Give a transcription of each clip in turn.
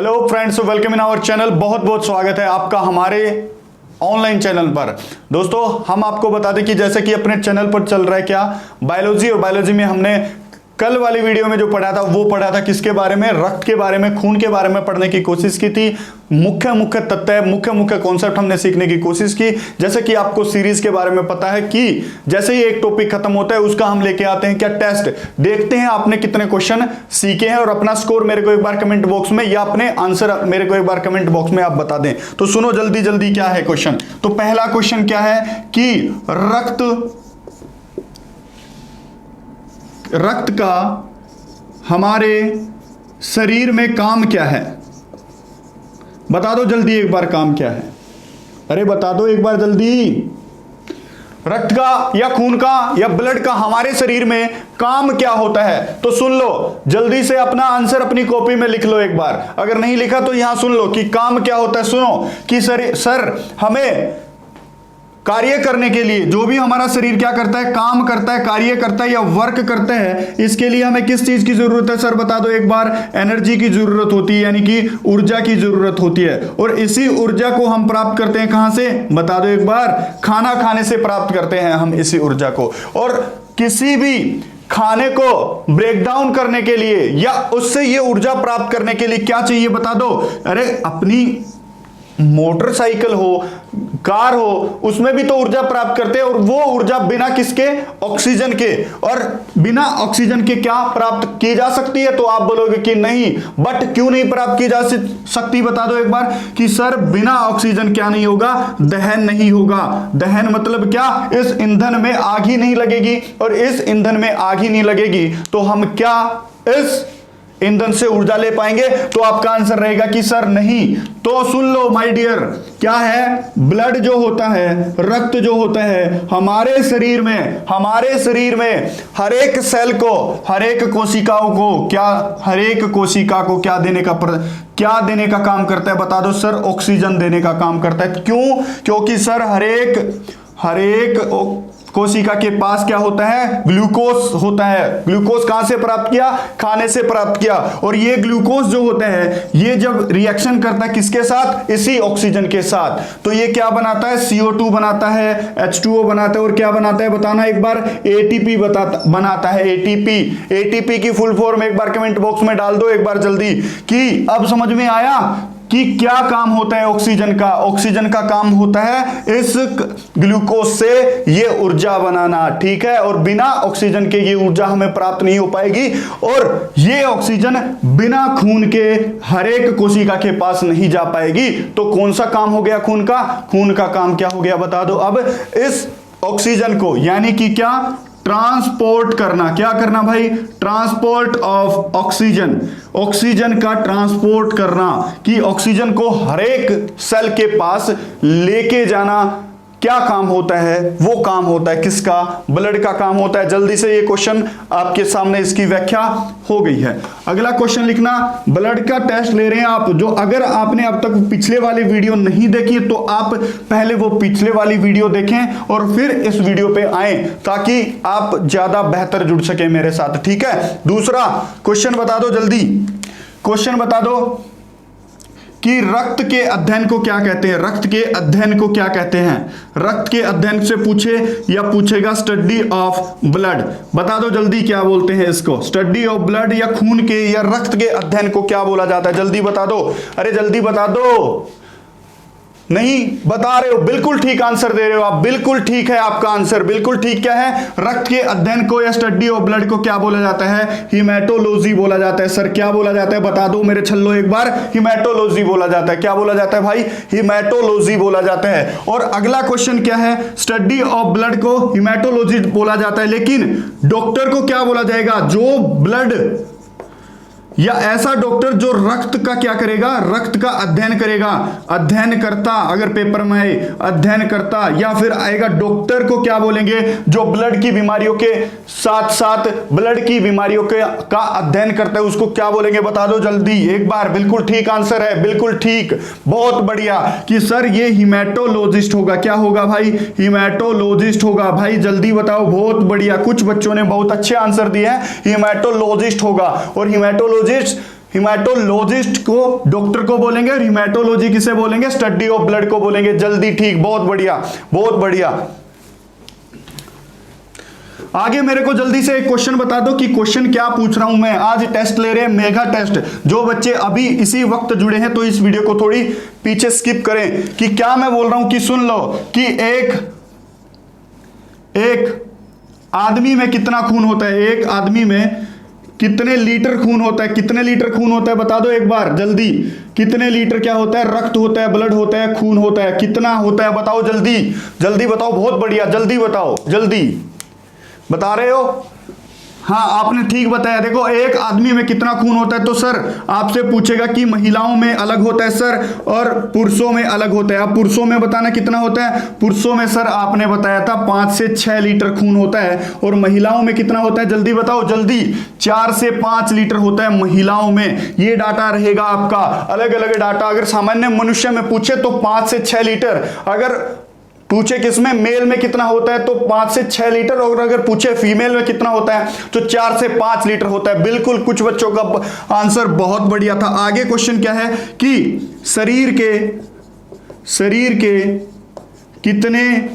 Hello friends, welcome in our channel. बहुत बहुत स्वागत है आपका हमारे ऑनलाइन चैनल पर। दोस्तों, हम आपको बता दें कि जैसे कि अपने चैनल पर चल रहा है क्या बायोलॉजी, और बायोलॉजी में हमने कल वाली वीडियो में जो पढ़ा था वो पढ़ा था किसके बारे में, रक्त के बारे में, खून के बारे में पढ़ने की कोशिश की थी। मुख्य तथ्य, मुख्य कॉन्सेप्ट हमने सीखने की कोशिश की। जैसे कि आपको सीरीज के बारे में पता है कि जैसे ही एक टॉपिक खत्म होता है उसका हम लेके आते हैं क्या टेस्ट, देखते हैं आपने कितने क्वेश्चन सीखे हैं और अपना स्कोर मेरे को एक बार कमेंट बॉक्स में या अपने आंसर मेरे को एक बार कमेंट बॉक्स में आप बता दें। तो सुनो जल्दी जल्दी क्या है क्वेश्चन। तो पहला क्वेश्चन क्या है कि रक्त का हमारे शरीर में काम क्या है? बता दो जल्दी एक बार, काम क्या है? अरे बता दो एक बार जल्दी। रक्त का या खून का या ब्लड का हमारे शरीर में काम क्या होता है? तो सुन लो जल्दी से, अपना आंसर अपनी कॉपी में लिख लो एक बार। अगर नहीं लिखा तो यहां सुन लो कि काम क्या होता है। सुनो कि सर हमें कार्य करने के लिए, जो भी हमारा शरीर क्या करता है, काम करता है, कार्य करता है या वर्क करता है, इसके लिए हमें किस चीज की जरूरत है? सर बता दो एक बार। एनर्जी की जरूरत होती है, यानी कि ऊर्जा की जरूरत होती है। और इसी ऊर्जा को हम प्राप्त करते हैं कहां से? बता दो एक बार। खाना खाने से प्राप्त करते हैं हम इसी ऊर्जा को। और किसी भी खाने को ब्रेक डाउन करने के लिए या उससे ये ऊर्जा प्राप्त करने के लिए क्या चाहिए? बता दो। अरे अपनी मोटरसाइकिल हो, कार हो, उसमें भी तो ऊर्जा प्राप्त करते हैं, और वो ऊर्जा बिना किसके? ऑक्सीजन के। और बिना ऑक्सीजन के क्या प्राप्त की जा सकती है? तो आप बोलोगे कि नहीं, बट क्यों नहीं प्राप्त की जा सकती? बता दो एक बार कि सर बिना ऑक्सीजन क्या नहीं होगा? दहन नहीं होगा। दहन मतलब क्या? इस ईंधन में आग ही नहीं लगेगी, और इस ईंधन में आग ही नहीं लगेगी तो हम क्या इस ईंधन से ऊर्जा ले पाएंगे? तो आपका आंसर रहेगा कि सर नहीं। तो सुन लो माय डियर, क्या है? ब्लड जो होता है, रक्त जो होता है हमारे शरीर में हर एक सेल को, हर एक कोशिकाओं को क्या, हर एक कोशिका को क्या देने का काम करता है? बता दो सर। ऑक्सीजन देने का काम करता है। क्यों? क्योंकि सर हर एक कोशिका के पास क्या होता है? ग्लूकोज होता है। ग्लूकोज कहां से प्राप्त किया? खाने से प्राप्त किया। और ये ग्लूकोज जो होता है, ये जब रिएक्शन करता है किसके साथ? इसी ऑक्सीजन के साथ, तो ये क्या बनाता है? CO2 बनाता है, H2O बनाता है, और क्या बनाता है बताना एक बार? ATP बनाता है। ATP की फुल फॉर्म एक बार कमेंट बॉक्स में डाल दो एक बार जल्दी, कि अब समझ में आया कि क्या काम होता है ऑक्सीजन का। ऑक्सीजन का काम होता है इस ग्लूकोज से ये ऊर्जा बनाना, ठीक है। और बिना ऑक्सीजन के ये ऊर्जा हमें प्राप्त नहीं हो पाएगी, और ये ऑक्सीजन बिना खून के हर एक कोशिका के पास नहीं जा पाएगी। तो कौन सा काम हो गया खून का? खून का काम क्या हो गया बता दो। अब इस ऑक्सीजन को, यानी कि क्या? ट्रांसपोर्ट करना। क्या करना भाई? Transport of oxygen. ऑक्सीजन का ट्रांसपोर्ट करना, कि ऑक्सीजन को हर एक सेल के पास लेके जाना। क्या काम होता है? वो काम होता है किसका? ब्लड का काम होता है। जल्दी से ये क्वेश्चन आपके सामने, इसकी व्याख्या हो गई है। अगला क्वेश्चन लिखना। ब्लड का टेस्ट ले रहे हैं आप, जो अगर आपने अब तक पिछले वाली वीडियो नहीं देखी तो आप पहले वो पिछले वाली वीडियो देखें और फिर इस वीडियो पे आए, ताकि आप ज्यादा बेहतर जुड़ सके मेरे साथ, ठीक है। दूसरा क्वेश्चन बता दो जल्दी। क्वेश्चन बता दो कि रक्त के अध्ययन को क्या कहते हैं? रक्त के अध्ययन को क्या कहते हैं? रक्त के अध्ययन से पूछे या पूछेगा स्टडी ऑफ ब्लड। बता दो जल्दी क्या बोलते हैं इसको? स्टडी ऑफ ब्लड या खून के या रक्त के अध्ययन को क्या बोला जाता है? जल्दी बता दो। अरे जल्दी बता दो। नहीं बता रहे हो? बिल्कुल ठीक आंसर दे रहे हो आप, बिल्कुल ठीक है आपका आंसर, बिल्कुल ठीक। क्या है? रक्त के अध्ययन को या स्टडी ऑफ ब्लड को क्या बोला जाता है? हीमेटोलॉजी बोला जाता है। सर क्या बोला जाता है? बता दो मेरे छल्लो एक बार। हीमेटोलॉजी बोला जाता है। क्या बोला जाता है भाई? हीमेटोलॉजी बोला जाता है। और अगला क्वेश्चन क्या है? स्टडी ऑफ ब्लड को हीमेटोलॉजी बोला जाता है, लेकिन डॉक्टर को क्या बोला जाएगा? जो ब्लड या ऐसा डॉक्टर जो रक्त का क्या करेगा? रक्त का अध्ययन करेगा। अध्ययन करता, अगर पेपर में आए अध्ययन करता, या फिर आएगा डॉक्टर को क्या बोलेंगे? जो ब्लड की बीमारियों के साथ साथ ब्लड की बीमारियों के का अध्ययन करता है, उसको क्या बोलेंगे? बता दो जल्दी एक बार। बिल्कुल ठीक आंसर है, बिल्कुल ठीक, बहुत बढ़िया। कि सर ये हीमेटोलॉजिस्ट होगा। क्या होगा भाई? हीमेटोलॉजिस्ट होगा। भाई जल्दी बताओ, बहुत बढ़िया। कुछ बच्चों ने बहुत अच्छे आंसर दिए हैं। हीमेटोलॉजिस्ट होगा। और हीमेटोलॉजिस्ट हिमेटोलॉजिस्ट को डॉक्टर को बोलेंगे, और हिमेटोलॉजी किसे बोलेंगे? स्टडी ऑफ ब्लड को बोलेंगे। जल्दी, ठीक, बहुत बढ़िया, बहुत बढ़िया। आगे मेरे को जल्दी से एक क्वेश्चन बता दो कि क्वेश्चन क्या पूछ रहा हूं मैं। आज टेस्ट ले रहे हैं, मेगा टेस्ट। जो बच्चे अभी इसी वक्त जुड़े हैं तो इस वीडियो को थोड़ी पीछे स्किप करें कि क्या मैं बोल रहा हूं, कि सुन लो कि एक आदमी में कितना खून होता है, एक आदमी में कितने लीटर खून होता है, कितने लीटर खून होता है बता दो एक बार जल्दी। कितने लीटर क्या होता है? रक्त होता है, ब्लड होता है, खून होता है, कितना होता है बताओ जल्दी, जल्दी बताओ, बहुत बढ़िया, जल्दी बताओ, जल्दी बता रहे हो? हाँ, आपने ठीक बताया। देखो, एक आदमी में कितना खून होता है, तो सर आपसे पूछेगा कि महिलाओं में अलग होता है सर और पुरुषों में अलग होता है। अब पुरुषों में बताना कितना होता है? पुरुषों में सर आपने बताया था 5 से 6 लीटर खून होता है, और महिलाओं में कितना होता है जल्दी बताओ, जल्दी। 4 से 5 लीटर होता है महिलाओं में। ये डाटा रहेगा आपका, अलग अलग डाटा। अगर सामान्य मनुष्य में पूछे तो 5 से 6 लीटर, अगर पूछे किसमें, मेल में कितना होता है तो 5 से 6 लीटर, और अगर पूछे फीमेल में कितना होता है तो 4 से 5 लीटर होता है। बिल्कुल, कुछ बच्चों का आंसर बहुत बढ़िया था। आगे क्वेश्चन क्या है कि शरीर के कितने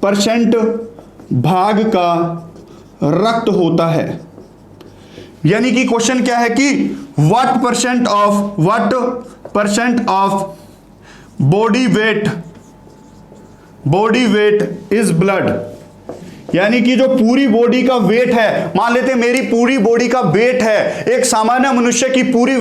% भाग का रक्त होता है? यानी कि क्वेश्चन क्या है कि what % of body weight is blood. यानी कि जो पूरी बॉडी का वेट है, मान लेते हैं मेरी पूरी बॉडी का वेट है, एक सामान्य मनुष्य की पूरी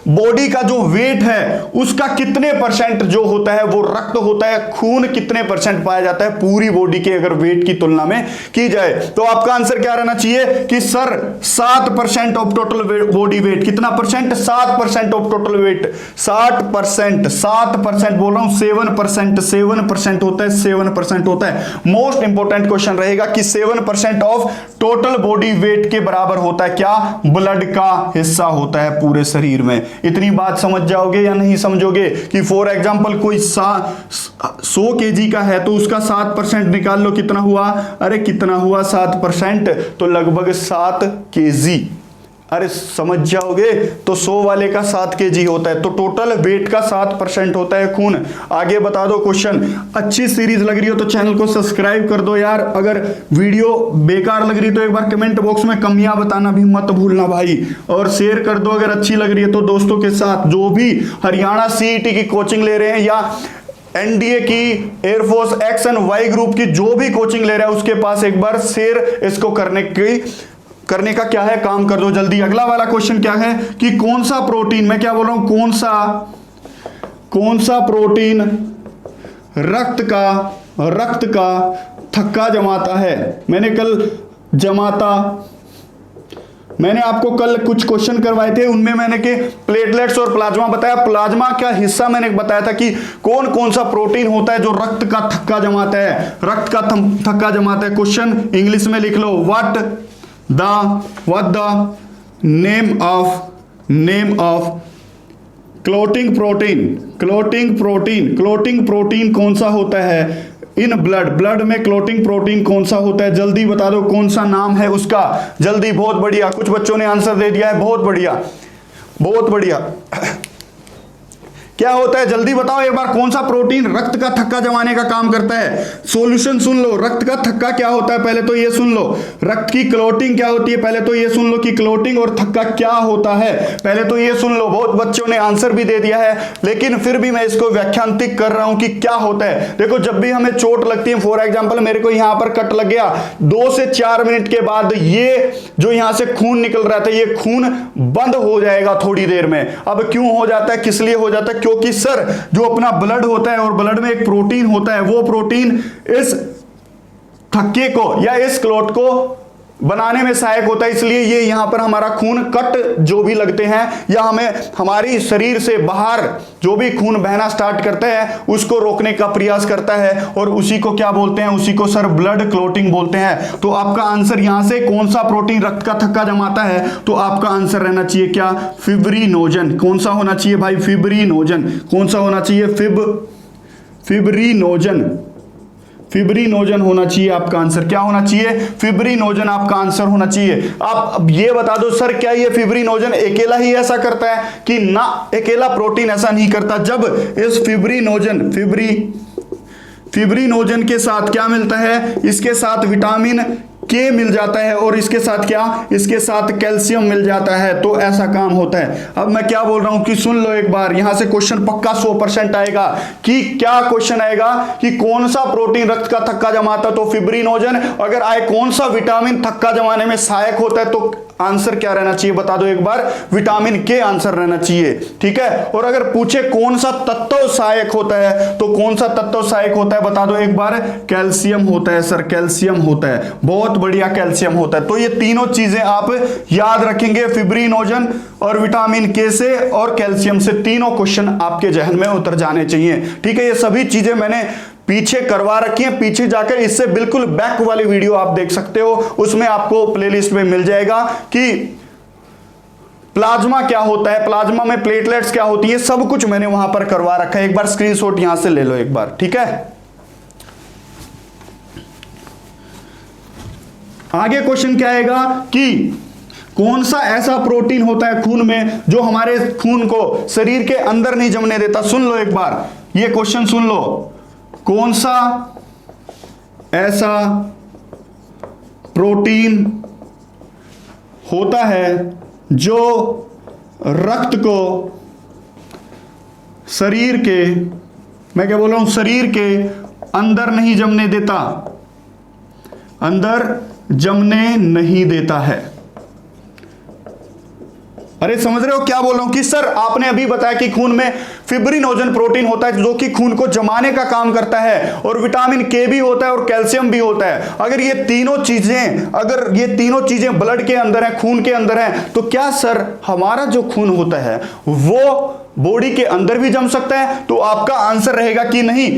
बॉडी का जो वेट है उसका कितने % जो होता है वो रक्त होता है, खून कितने % पाया जाता है पूरी बॉडी के अगर वेट की तुलना में की जाए? तो आपका आंसर क्या रहना चाहिए कि sir 7% of total body weight. कितना %? 7% ऑफ टोटल वेट। 7% बोल रहा हूं, 7% होता है, 7% होता है। मोस्ट इंपॉर्टेंट क्वेश्चन रहेगा कि 7% ऑफ टोटल बॉडी वेट के बराबर होता है क्या? ब्लड का हिस्सा होता है पूरे शरीर में। इतनी बात समझ जाओगे या नहीं समझोगे कि फॉर एग्जांपल कोई 100 kg का है तो उसका 7% निकाल लो, कितना हुआ? अरे कितना हुआ 7%? तो लगभग 7 kg। अरे समझ जाओगे तो 100 वाले का 7 kg होता है, तो टोटल वेट का 7% होता है खून। आगे बता दो क्वेश्चन। अच्छी सीरीज लग रही हो तो चैनल को सब्सक्राइब कर दो यार। अगर वीडियो बेकार लग रही तो एक बार कमेंट बॉक्स में कमियां बताना भी मत भूलना भाई, और शेयर कर दो अगर अच्छी लग रही है तो दोस्तों के साथ। जो भी हरियाणा CET की कोचिंग ले रहे हैं या NDA की, air force X and Y group की जो भी कोचिंग ले रहा है उसके पास एक बार शेयर इसको करने का क्या है, काम कर दो जल्दी। अगला वाला क्वेश्चन क्या है कि कौन सा प्रोटीन, मैं क्या बोल रहा हूं, कौन सा प्रोटीन रक्त का थक्का जमाता है? मैंने आपको कल कुछ क्वेश्चन करवाए थे, उनमें मैंने के प्लेटलेट्स और प्लाज्मा बताया। प्लाज्मा का हिस्सा मैंने बताया था कि कौन कौन सा प्रोटीन होता है जो रक्त का थक्का जमाता है, रक्त का थक्का जमाता है। क्वेश्चन इंग्लिश में लिख लो, what the name of clotting protein कौन सा होता है इन ब्लड में? क्लोटिंग प्रोटीन कौन सा होता है जल्दी बता दो, कौन सा नाम है उसका जल्दी। बहुत बढ़िया, कुछ बच्चों ने आंसर दे दिया है, बहुत बढ़िया, बहुत बढ़िया। क्या होता है जल्दी बताओ एक बार, कौन सा प्रोटीन रक्त का थक्का जमाने का काम करता है? सॉल्यूशन सुन लो, रक्त का थक्का क्या होता है पहले तो ये सुन लो। रक्त की क्लोटिंग क्या होती है पहले तो ये सुन लो कि क्लोटिंग और थक्का क्या होता है, पहले तो ये सुन लो। बहुत बच्चों ने आंसर भी दे दिया है, लेकिन फिर भी मैं इसको व्याख्यांतिक कर रहा हूं कि क्या होता है। देखो, जब भी हमें चोट लगती है, फॉर एग्जाम्पल मेरे को यहां पर कट लग गया, 2 से 4 मिनट के बाद ये जो यहां से खून निकल रहा था ये खून बंद हो जाएगा थोड़ी देर में। अब क्यों हो जाता है, किस लिए हो जाता है? क्योंकि सर जो अपना ब्लड होता है और ब्लड में एक प्रोटीन होता है, वो प्रोटीन इस थक्के को या इस क्लॉट को बनाने में सहायक होता है। इसलिए ये यहां पर हमारा खून कट जो भी लगते हैं या हमें हमारी शरीर से बाहर जो भी खून बहना स्टार्ट करता है उसको रोकने का प्रयास करता है, और उसी को क्या बोलते हैं? उसी को सर ब्लड क्लॉटिंग बोलते हैं। तो आपका आंसर यहां से कौन सा प्रोटीन रक्त का थक्का जमाता है, तो आपका आंसर रहना चाहिए क्या? फिब्रिनोजन। कौन सा होना चाहिए भाई? फिब्रिनोजन। कौन सा होना चाहिए? फिब्रिनोजन। फिब्रिनोजन होना चाहिए आपका आंसर। क्या होना चाहिए? फिब्रिनोजन आपका आंसर होना चाहिए। आप अब ये बता दो सर, क्या ये फिब्रिनोजन अकेला ही ऐसा करता है? कि ना, अकेला प्रोटीन ऐसा नहीं करता। जब इस फिब्रिनोजन के साथ क्या मिलता है? इसके साथ विटामिन के मिल जाता है, और इसके साथ क्या? इसके साथ कैल्शियम मिल जाता है, तो ऐसा काम होता है। अब मैं क्या बोल रहा हूं कि सुन लो एक बार, यहां से क्वेश्चन पक्का 100% आएगा। कि क्या क्वेश्चन आएगा? कि कौन सा प्रोटीन रक्त का थक्का जमाता है? तो फिब्रिनोजन। अगर आए कौन सा विटामिन थक्का जमाने में सहायक होता है? तो आंसर क्या रहना चाहिए बता दो एक बार? विटामिन के आंसर रहना चाहिए। ठीक है। और अगर पूछे कौन सा तत्व सहायक होता है, तो कौन सा तत्व सहायक होता है बता दो एक बार? कैल्शियम होता है सर, कैल्शियम होता है। बहुत बढ़िया, कैल्शियम होता है। तो ये तीनों चीजें आप याद रखेंगे, फिब्रिनोजन और विटामिन के से और कैल्शियम से। तीनों क्वेश्चन आपके जहन में उतर जाने चाहिए। ठीक है। ये सभी चीजें मैंने पीछे करवा रखी है, पीछे जाकर इससे बिल्कुल बैक वाली वीडियो आप देख सकते हो, उसमें आपको प्लेलिस्ट में मिल जाएगा कि प्लाज्मा क्या होता है, प्लाज्मा में प्लेटलेट्स क्या होती है, सब कुछ मैंने वहां पर करवा रखा है। एक बार स्क्रीनशॉट यहां से ले लो एक बार। ठीक है। आगे क्वेश्चन क्या आएगा कि कौन सा ऐसा प्रोटीन होता है खून में जो हमारे खून को शरीर के अंदर नहीं जमने देता? सुन लो एक बार, ये क्वेश्चन सुन लो। कौन सा ऐसा प्रोटीन होता है जो रक्त को शरीर के, मैं क्या बोल रहा हूं, शरीर के अंदर नहीं जमने देता, अंदर जमने नहीं देता है? अरे समझ रहे हो क्या बोल रहा हूं? कि सर आपने अभी बताया कि खून में फिब्रिनोजन प्रोटीन होता है जो कि खून को जमाने का काम करता है, और विटामिन के भी होता है और कैल्शियम भी होता है। अगर ये तीनों चीजें ब्लड के अंदर है, खून के अंदर है, तो क्या सर हमारा जो खून होता है वो बॉडी के अंदर भी जम सकता है? तो आपका आंसर रहेगा कि नहीं,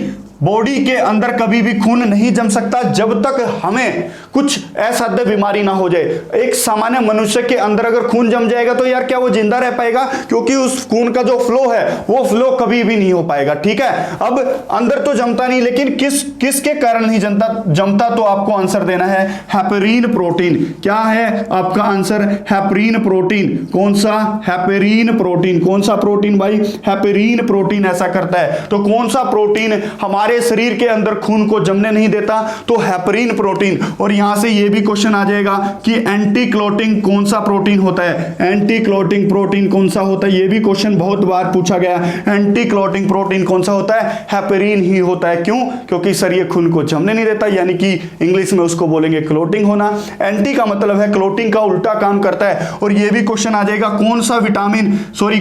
बॉडी के अंदर कभी भी खून नहीं जम सकता जब तक हमें कुछ असाध्य बीमारी ना हो जाए। एक सामान्य मनुष्य के अंदर अगर खून जम जाएगा तो यार क्या वो जिंदा रह पाएगा? क्योंकि उस खून का जो फ्लो है वो फ्लो कभी भी नहीं हो पाएगा। ठीक है। अब अंदर तो जमता नहीं, लेकिन किसके कारण नहीं जमता? तो आपको आंसर देना है हेपेरिन प्रोटीन। क्या है आपका आंसर? Heparin protein. कौन सा? Heparin protein. कौन सा प्रोटीन भाई? हेपेरिन प्रोटीन ऐसा करता है। तो कौन सा प्रोटीन हमारे शरीर के अंदर खून को जमने नहीं देता? तो हेपेरिन प्रोटीन। और यहां से यह भी क्वेश्चन आ जाएगा कि एंटी क्लॉटिंग कौन सा प्रोटीन होता है? एंटी क्लॉटिंग प्रोटीन कौन सा होता है? यह भी क्वेश्चन बहुत बार पूछा गया। एंटी क्लॉटिंग प्रोटीन कौन सा होता है? हेपेरिन ही होता है। क्यों? क्योंकि सर ये खून को जमने नहीं देता, यानी कि इंग्लिश में उसको बोलेंगे क्लॉटिंग होना। एंटी का मतलब है क्लॉटिंग का उल्टा काम करता है। और यह भी क्वेश्चन आ जाएगा कौन सा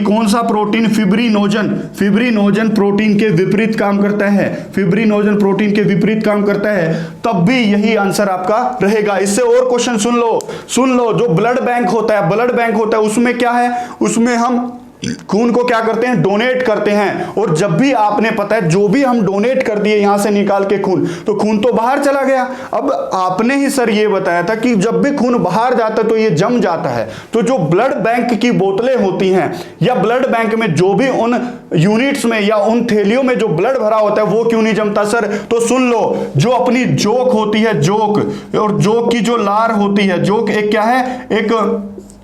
कौन सा प्रोटीन फिब्रिनोजन प्रोटीन के विपरीत काम करता है? फिब्रिनोजन प्रोटीन के विपरीत काम करता है, तब भी यही आंसर आपका रहेगा। इससे और क्वेश्चन सुन लो। जो ब्लड बैंक होता है उसमें क्या है? उसमें हम खून को क्या करते हैं? डोनेट करते हैं। और जब भी आपने पता है जो भी हम डोनेट कर दिए यहां से निकाल के खून, तो खून तो बाहर चला गया। अब आपने ही सर ये बताया था कि जब भी खून बाहर जाता है तो ये जम जाता है। तो जो ब्लड बैंक की बोतलें होती हैं, या ब्लड बैंक में जो भी उन यूनिट्स में या उन थैलियों में जो ब्लड भरा होता है, वो क्यों नहीं जमता सर? तो सुन लो, जो अपनी जोक होती है, जोक, और जोक की जो लार होती है, जोक एक क्या है?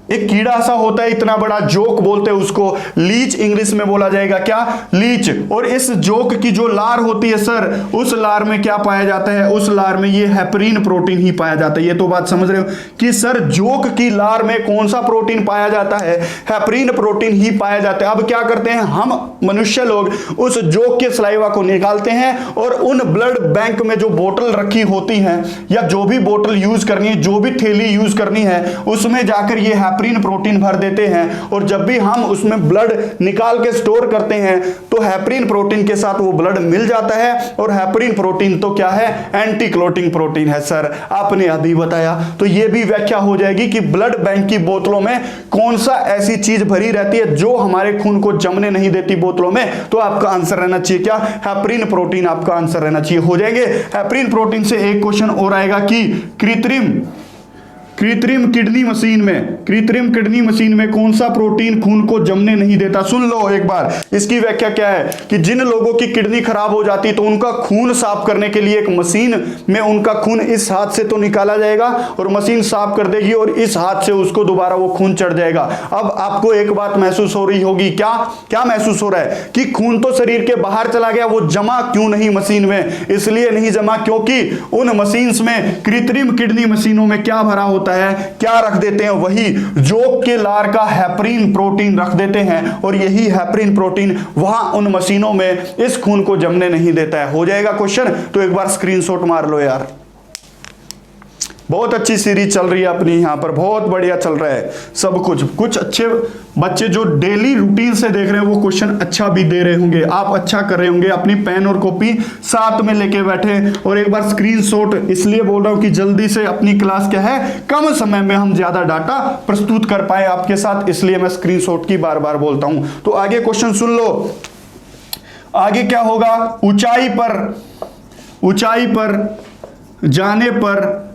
एक कीड़ा सा होता है इतना बड़ा, जोक बोलते हैं उसको। लीच इंग्लिश में बोला जाएगा, क्या? लीच। और इस जोक की जो लार होती है सर, उस लार में क्या पाया जाता है? उस लार में ये हेपेरिन प्रोटीन ही पाया जाता है। ये तो बात समझ रहे हो कि सर जोक की लार में कौन सा प्रोटीन पाया जाता है? हेपेरिन प्रोटीन ही पाया जाता है। अब क्या करते हैं हम मनुष्य लोग? उस जोक के सलाइवा को निकालते हैं और उन ब्लड बैंक में जो बोतल रखी होती है, या जो भी बोतल यूज करनी है, जो भी थैली यूज करनी है, उसमें जाकर ये हेपेरिन प्रोटीन भर देते हैं। और जब भी हम उसमें ब्लड निकाल के स्टोर करते हैं तो हेपेरिन प्रोटीन के साथ वो ब्लड मिल जाता है। और हेपेरिन प्रोटीन तो क्या है? एंटी क्लॉटिंग प्रोटीन है सर, आपने अभी बताया। तो ये भी व्याख्या हो जाएगी कि ब्लड बैंक की बोतलों में कौन सा ऐसी चीज भरी रहती है जो हमारे खून को जमने नहीं देती बोतलों में। तो आपका आंसर रहना चाहिए क्या? हेपेरिन प्रोटीन आपका आंसर रहना चाहिए। हो जाएंगे। हेपेरिन प्रोटीन से एक क्वेश्चन और आएगा कि कृत्रिम किडनी मशीन में कौन सा प्रोटीन खून को जमने नहीं देता? सुन लो एक बार, इसकी व्याख्या क्या है कि जिन लोगों की किडनी खराब हो जाती तो उनका खून साफ करने के लिए एक मशीन में उनका खून इस हाथ से तो निकाला जाएगा और मशीन साफ कर देगी और इस हाथ से उसको दोबारा वो खून चढ़ जाएगा। अब आपको एक बात महसूस हो रही होगी, क्या महसूस हो रहा है कि खून तो शरीर के बाहर चला गया, वो जमा क्यों नहीं मशीन में? इसलिए नहीं जमा क्योंकि उन मशीन्स में, कृत्रिम किडनी मशीनों में क्या भरा होता है, क्या रख देते हैं? वही जोक के लार का हेपरिन प्रोटीन रख देते हैं और यही हेपरिन प्रोटीन वहां उन मशीनों में इस खून को जमने नहीं देता है। हो जाएगा क्वेश्चन? तो एक बार स्क्रीनशॉट मार लो यार। बहुत अच्छी सीरीज चल रही है अपनी यहाँ पर, बहुत बढ़िया चल रहा है सब कुछ अच्छे बच्चे जो डेली रूटीन से देख रहे हैं वो क्वेश्चन अच्छा भी दे रहे होंगे, आप अच्छा कर रहे होंगे। अपनी पेन और कॉपी साथ में लेके बैठे और एक बार स्क्रीनशॉट इसलिए बोल रहा हूं कि जल्दी से अपनी क्लास क्या है, कम समय में हम ज्यादा डाटा प्रस्तुत कर पाए आपके साथ, इसलिए मैं स्क्रीनशॉट की बार बार बोलता हूं। तो आगे क्वेश्चन सुन लो, आगे क्या होगा? ऊंचाई पर जाने पर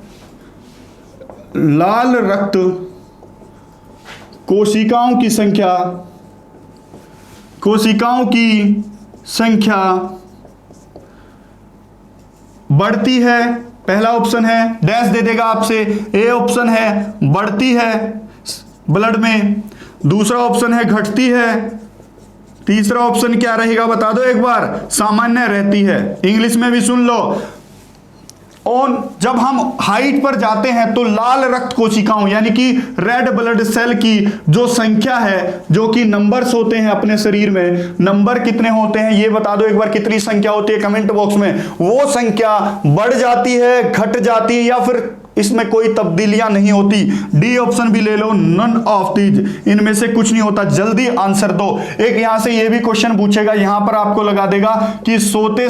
लाल रक्त कोशिकाओं की संख्या बढ़ती है। पहला ऑप्शन है, डैश दे देगा आपसे, ए ऑप्शन है बढ़ती है ब्लड में, दूसरा ऑप्शन है घटती है, तीसरा ऑप्शन क्या रहेगा बता दो एक बार, सामान्य रहती है। इंग्लिश में भी सुन लो, जब हम हाइट पर जाते हैं तो लाल रक्त कोशिकाओं यानी कि रेड ब्लड सेल की जो संख्या है, जो कि नंबर्स होते हैं अपने शरीर में, नंबर कितने होते हैं ये बता दो एक बार, कितनी संख्या होती है कमेंट बॉक्स में। वो संख्या बढ़ जाती है, घट जाती है या फिर इसमें कोई तब्दीलियां नहीं होती? डी ऑप्शन भी ले लो, नन ऑफ दीज, इनमें से कुछ नहीं होता। जल्दी आंसर दो। एक यहां से ये भी क्वेश्चन पूछेगा, यहां पर आपको लगा देगा कि सोते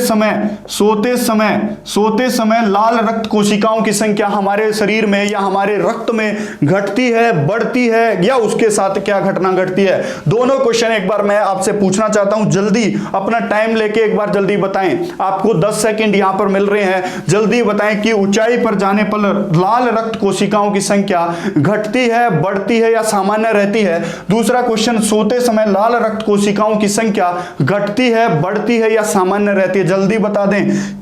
समय लाल रक्त कोशिकाओं की संख्या हमारे शरीर में या हमारे रक्त में घटती है, बढ़ती है, या उसके साथ क्या घटना घटती है? दोनों क्वेश्चन एक बार मैं आपसे पूछना चाहता हूं, जल्दी अपना टाइम लेके एक बार जल्दी बताएं। आपको 10 सेकंड यहां पर मिल रहे हैं, जल्दी बताएं कि ऊंचाई पर जाने पर लाल रक्त कोशिकाओं की संख्या घटती है, बढ़ती है या सामान्य रहती है? दूसरा क्वेश्चन, सोते समय लाल रक्त कोशिकाओं की संख्या घटती है, बढ़ती है या सामान्य रहती है? जल्दी बता दें।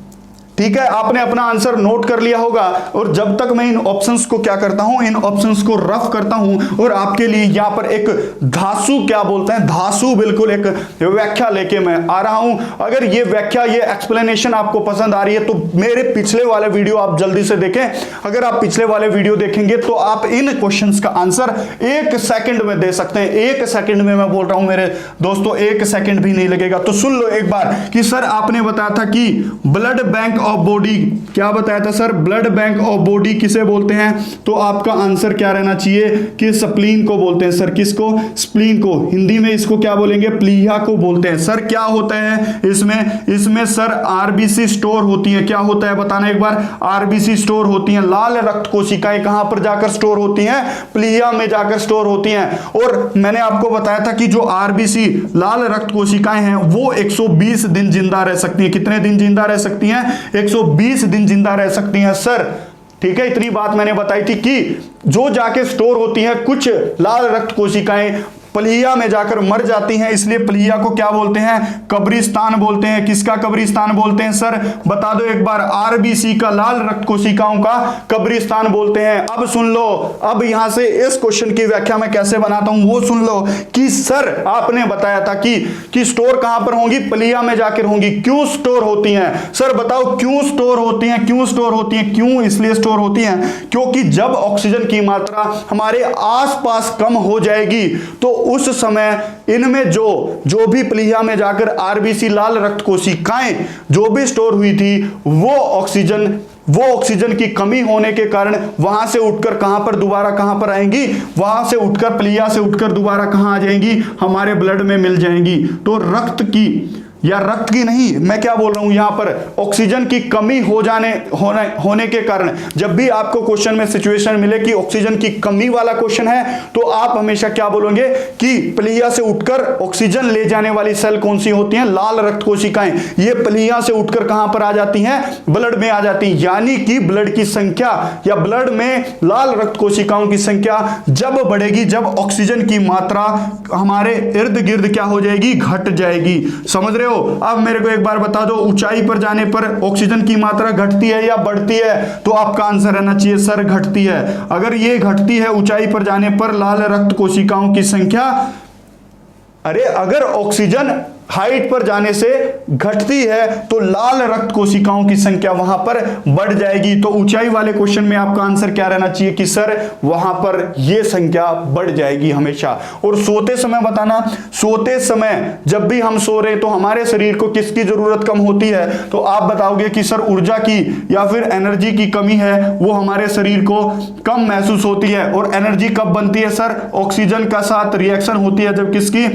ठीक है, आपने अपना आंसर नोट कर लिया होगा और जब तक मैं इन ऑप्शंस को क्या करता हूं, इन ऑप्शंस को रफ करता हूं और आपके लिए यहां पर एक धासु, क्या बोलते हैं धासु, बिल्कुल एक व्याख्या लेके मैं आ रहा हूं। अगर ये व्याख्या, ये एक्सप्लेनेशन आपको पसंद आ रही है तो मेरे पिछले वाले वीडियो आप जल्दी से देखें। अगर आप पिछले वाले वीडियो देखेंगे तो आप इन क्वेश्चंस का आंसर 1 सेकंड में दे सकते हैं। 1 सेकंड में मैं बोल रहा हूं मेरे दोस्तों, 1 सेकंड भी नहीं लगेगा। तो सुन लो एक बार कि सर आपने बताया था कि ब्लड बैंक ऑफ बॉडी, क्या बताया था sir? Blood bank of body किसे बोलते हैं? तो आपका आंसर क्या रहना चाहिए कि स्प्लीन को बोलते हैं सर। किसको? स्प्लीन को। हिंदी में इसको क्या बोलेंगे? प्लीहा को बोलते हैं। सर क्या होता है इसमें सर आरबीसी स्टोर होती है। क्या होता है बताना एक बार? आरबीसी स्टोर होती हैं। लाल रक्त कोशिकाएं कहां पर जाकर स्टोर होती हैं? प्लीहा में जाकर स्टोर होती हैं। और मैंने आपको बताया था कि जो आरबीसी लाल रक्त कोशिकाएं हैं वो 120 दिन जिंदा रह सकती हैं। कितने दिन जिंदा रह सकती हैं? 120 दिन जिंदा रह सकती हैं सर। ठीक है, इतनी बात मैंने बताई थी कि जो जाके स्टोर होती हैं, कुछ लाल रक्त कोशिकाएं प्लीहा में जाकर मर जाती हैं, इसलिए प्लीहा को क्या बोलते हैं? कब्रिस्तान बोलते हैं। किसका कब्रिस्तान बोलते हैं सर? बता दो एक बार। आरबीसी का, लाल रक्त कोशिकाओं का कब्रिस्तान बोलते हैं। अब सुन लो, अब यहां से इस क्वेश्चन की व्याख्या मैं कैसे बनाता हूं वो सुन लो कि सर आपने बताया था कि स्टोर कहां पर होंगी? प्लीहा में जाकर होंगी। क्यों स्टोर होती हैं सर? बताओ क्यों स्टोर होती हैं? क्यों स्टोर होती हैं? क्यों इसलिए स्टोर होती हैं? क्योंकि जब ऑक्सीजन की मात्रा हमारे आसपास कम हो जाएगी तो उस समय इनमें जो भी प्लीहा में जाकर आरबीसी लाल रक्त कोशिकाएं जो भी स्टोर हुई थी वो ऑक्सीजन की कमी होने के कारण वहां से उठकर कहां पर आएंगी? वहां से उठकर, प्लीहा से उठकर दोबारा कहां आ जाएंगी? हमारे ब्लड में मिल जाएंगी। तो रक्त की या रक्त की नहीं, मैं क्या बोल रहा हूं यहां पर, ऑक्सीजन की कमी होने के कारण, जब भी आपको क्वेश्चन में सिचुएशन मिले कि ऑक्सीजन की कमी वाला क्वेश्चन है, तो आप हमेशा क्या बोलोगे कि प्लीहा से उठकर ऑक्सीजन ले जाने वाली सेल कौन सी होती हैं, लाल रक्त कोशिकाएं। ये प्लीहा से उठकर कहां पर आ जाती हैं, ब्लड में आ जाती हैं। यानी कि ब्लड की संख्या या ब्लड में लाल रक्त कोशिकाओं की संख्या जब बढ़ेगी, जब ऑक्सीजन की मात्रा हमारे इर्द गिर्द क्या हो जाएगी, घट जाएगी। समझ रहे हो? अब मेरे को एक बार बता दो, ऊंचाई पर जाने पर ऑक्सीजन की मात्रा घटती है या बढ़ती है? तो आपका आंसर रहना चाहिए सर घटती है। अगर ये घटती है ऊंचाई पर जाने पर लाल रक्त कोशिकाओं की संख्या, अरे अगर ऑक्सीजन हाइट पर जाने से घटती है तो लाल रक्त कोशिकाओं की संख्या वहां पर बढ़ जाएगी। तो ऊंचाई वाले क्वेश्चन में आपका आंसर क्या रहना चाहिए कि सर वहां पर यह संख्या बढ़ जाएगी हमेशा। और सोते समय बताना, सोते समय जब भी हम सो रहे तो हमारे शरीर को किसकी जरूरत कम होती है? तो आप बताओगे कि सर ऊर्जा की या फिर एनर्जी की कमी है, वो हमारे शरीर को कम महसूस होती है। और एनर्जी कब बनती है सर? ऑक्सीजन का साथ रिएक्शन होती है, जब किसकी,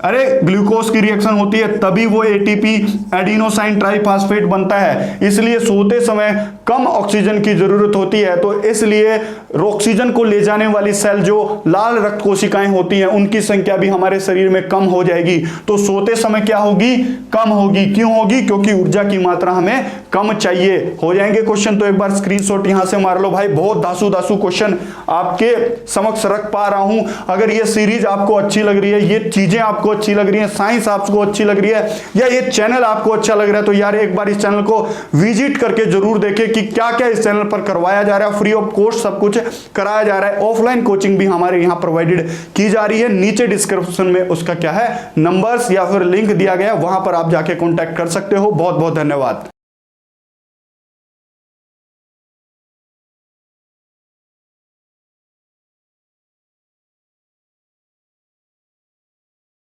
अरे ग्लूकोज की रिएक्शन होती है, तभी वो एटीपी एडिनोसाइन ट्राइफॉस्फेट बनता है। इसलिए सोते समय कम ऑक्सीजन की जरूरत होती है, तो इसलिए ऑक्सीजन को ले जाने वाली सेल जो लाल रक्त कोशिकाएं होती हैं उनकी संख्या भी हमारे शरीर में कम हो जाएगी। तो सोते समय क्या होगी, कम होगी। क्यों होगी? क्योंकि ऊर्जा की मात्रा हमें कम चाहिए। हो जाएंगे क्वेश्चन, तो एक बार स्क्रीनशॉट यहां से मार लो भाई। बहुत दासू दासू क्वेश्चन आपके समक्ष रख पा रहा हूं। अगर ये सीरीज आपको अच्छी लग रही है, ये चीजें आपको अच्छी लग रही है, साइंस आपको अच्छी लग रही है, या ये चैनल आपको अच्छा लग रहा है, तो यार एक बार इस चैनल को विजिट करके जरूर देखें कि क्या क्या इस चैनल पर करवाया जा रहा है। फ्री ऑफ कॉस्ट सब कुछ कराया जा रहा है। ऑफलाइन कोचिंग भी हमारे यहां प्रोवाइडेड की जा रही है। नीचे डिस्क्रिप्शन में उसका क्या है, नंबर्स या फिर लिंक दिया गया, वहां पर आप जाके कॉन्टैक्ट कर सकते हो। बहुत बहुत धन्यवाद।